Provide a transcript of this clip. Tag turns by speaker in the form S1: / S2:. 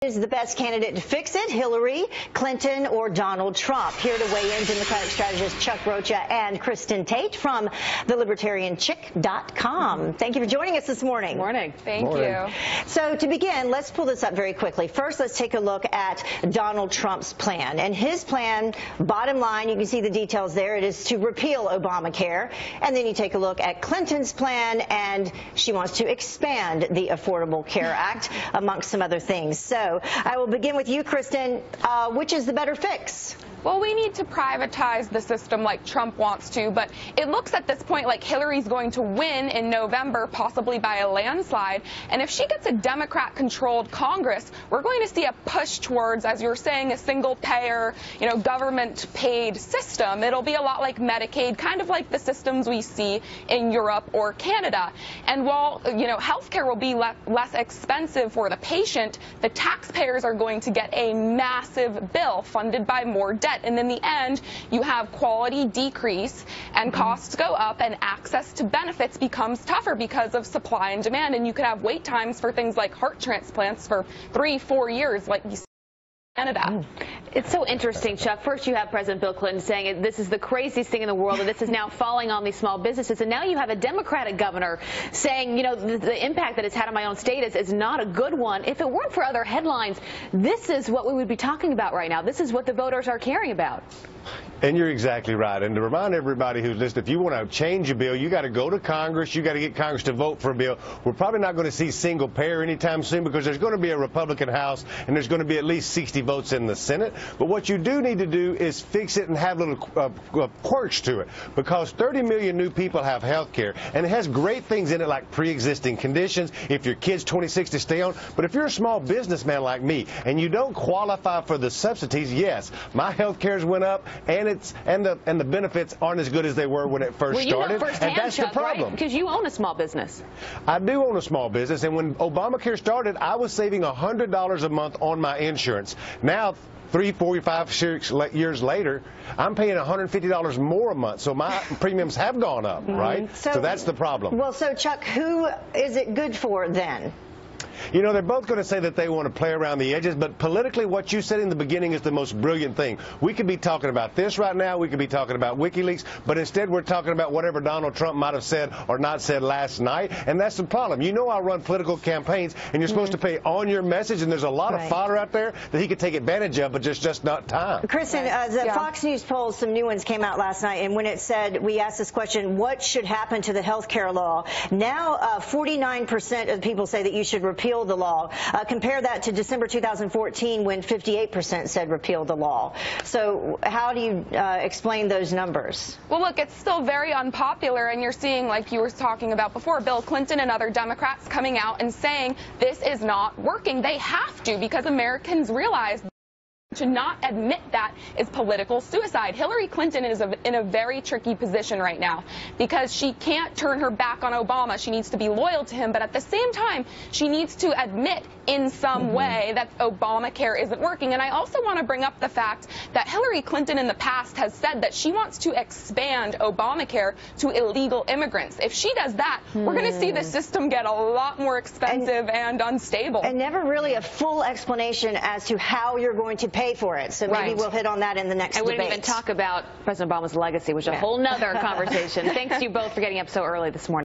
S1: Is the best candidate to fix it, Hillary Clinton or Donald Trump? Here to weigh in, Democratic strategist Chuck Rocha and Kristin Tate from thelibertarianchick.com. Thank you for joining us this morning.
S2: Morning.
S3: Thank you.
S1: So to begin, let's pull this up very quickly. First, let's take a look at Donald Trump's plan. And his plan, bottom line, you can see the details there. It is to repeal Obamacare. And then you take a look at Clinton's plan, and she wants to expand the Affordable Care Act, amongst some other things. So I will begin with you, Kristin. Which is the better fix?
S3: Well, we need to privatize the system like Trump wants to, but it looks at this point like Hillary's going to win in November, possibly by a landslide. And if she gets a Democrat-controlled Congress, we're going to see a push towards, as you were saying, a single-payer, government-paid system. It'll be a lot like Medicaid, kind of like the systems we see in Europe or Canada. And while, healthcare will be less expensive for the patient, the taxpayers are going to get a massive bill funded by more debt. And in the end, you have quality decrease and costs go up and access to benefits becomes tougher because of supply and demand. And you could have wait times for things like heart transplants for 3-4 years, like you see in Canada.
S2: It's so interesting, Chuck. First, you have President Bill Clinton saying this is the craziest thing in the world, and this is now falling on these small businesses. And now you have a Democratic governor saying, the impact that it's had on my own state is not a good one. If it weren't for other headlines, this is what we would be talking about right now. This is what the voters are caring about.
S4: And you're exactly right. And to remind everybody who's listening, if you want to change a bill, you got to go to Congress. You got to get Congress to vote for a bill. We're probably not going to see single payer anytime soon because there's going to be a Republican House and there's going to be at least 60 votes in the Senate. But what you do need to do is fix it and have little quirks to it, because 30 million new people have health care, and it has great things in it like pre-existing conditions, if your kid's 26 to stay on. But if you're a small businessman like me and you don't qualify for the subsidies, yes, my health care's went up, and the benefits aren't as good as they were when it first started, and that's the problem.
S2: Because you own a small business.
S4: I do own a small business, and when Obamacare started, I was saving $100 a month on my insurance. Now, 3, 4, 5, 6 years later, I'm paying $150 more a month, so my premiums have gone up, right? So that's the problem.
S1: Well, so Chuck, who is it good for then?
S4: They're both going to say that they want to play around the edges, but politically what you said in the beginning is the most brilliant thing. We could be talking about this right now. We could be talking about WikiLeaks, but instead we're talking about whatever Donald Trump might have said or not said last night, and that's the problem. I run political campaigns, and you're supposed to pay on your message, and there's a lot of fodder out there that he could take advantage of, but just not time.
S1: Kristin, the Fox News polls, some new ones came out last night, and when it said, we asked this question, what should happen to the health care law? Now 49% of people say that you should repeal the law. Compare that to December 2014 when 58% said repeal the law. So how do you explain those numbers?
S3: Well, look, it's still very unpopular, and you're seeing, like you were talking about before, Bill Clinton and other Democrats coming out and saying this is not working. They have to, because Americans realize to not admit that is political suicide. Hillary Clinton is in a very tricky position right now because she can't turn her back on Obama. She needs to be loyal to him, but at the same time, she needs to admit in some way that Obamacare isn't working. And I also want to bring up the fact that Hillary Clinton in the past has said that she wants to expand Obamacare to illegal immigrants. If she does that, we're going to see the system get a lot more expensive and unstable.
S1: And never really a full explanation as to how you're going to pay for it. So maybe we'll hit on that in the next debate.
S2: I wouldn't even talk about President Obama's legacy, which is a whole nother conversation. Thanks to you both for getting up so early this morning.